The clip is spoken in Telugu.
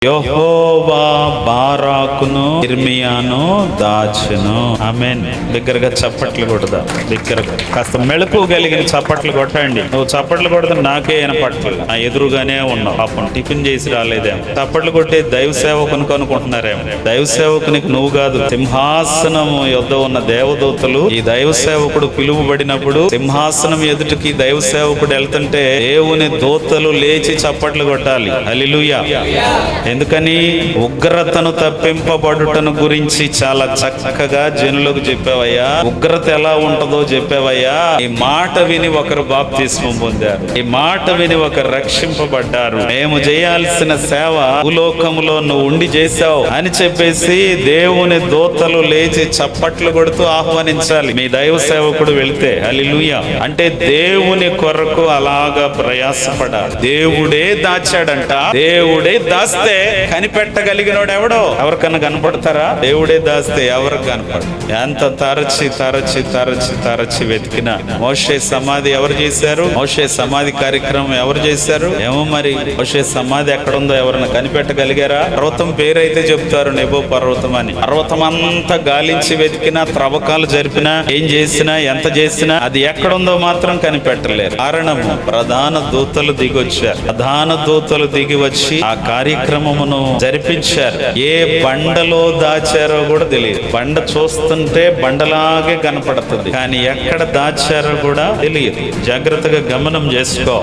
యెహోవా బారాకును ఇర్మియాను దాచెను. ఆమేన్. దగ్గరగా చప్పట్లు కొడదా, దగ్గరగా కాస్త మెళుకు కలిగిన చప్పట్లు కొట్టండి. నువ్వు చప్పట్లు కొడితే నాకే వినపట్లేదు, నా ఎదురుగానే ఉన్నావు. పాపం టిఫిన్ చేసి రాలేదేమో. చప్పట్లు కొట్టే దైవ సేవకునికి అనుకుంటున్నారేమో. దైవ సేవకునికి నువ్వు కాదు, సింహాసనము యొద్ద ఉన్న దేవదూతలు ఈ దైవ సేవకుడు పిలువబడినప్పుడు సింహాసనం ఎదుటికి దైవ సేవకుడు వెళ్తుంటే దేవుని దూతలు లేచి చప్పట్లు కొట్టాలి. హల్లెలూయా. ఎందుకని? ఉగ్రతను తప్పింపబడుటను గురించి చాలా చక్కగా జనులకు చెప్పావయ్యా. ఉగ్రత ఎలా ఉంటుందో చెప్పావయ్యా. ఈ మాట విని ఒకరు బాప్తిస్మం పొందారు, ఈ మాట విని ఒకరు రక్షింపబడ్డారు. మేము చేయాల్సిన సేవ భూలోకములో నువ్వు ఉండి చేశావు అని చెప్పేసి దేవుని దూతలు లేచి చప్పట్లు కొడుతూ ఆహ్వానించాలి మీ దైవ సేవకుడు వెళితే. హల్లెలూయా. అంటే దేవుని కొరకు అలాగా ప్రయాసపడాలి. దేవుడే దాచాడంట. దేవుడే దాస్తే కనిపెట్టగలిగినోడు ఎవడో? ఎవరికన్నా కనపడతారా? దేవుడే దాస్తే ఎవరికి కనపడ. ఎంత తరచి తరచి తరచి తరచి వెతికినా మోషే సమాధి ఎవరు చేశారు? మోషే సమాధి కార్యక్రమం ఎవరు చేశారు? ఏమో మరి. మోషే సమాధి ఎక్కడుందో ఎవరైనా కనిపెట్టగలిగారా? పర్వతం పేరైతే చెప్తారు, నెబో పర్వతం అని. పర్వతం అంతా గాలించి వెతికినా, త్రవ్వకాలు జరిపినా, ఏం చేసినా, ఎంత చేసినా అది ఎక్కడుందో మాత్రం కనిపెట్టలేరు. కారణము ప్రధాన దూతలు దిగొచ్చారు. ప్రధాన దూతలు దిగి వచ్చి ఆ కార్యక్రమమును జరిపించారు. ఏ బండలో దాచారో కూడా తెలియదు. బండ చూస్తుంటే బండలాగే కనపడుతుంది, కానీ ఎక్కడ దాచారో కూడా తెలియదు. జాగ్రత్తగా గమనం చేసుకో.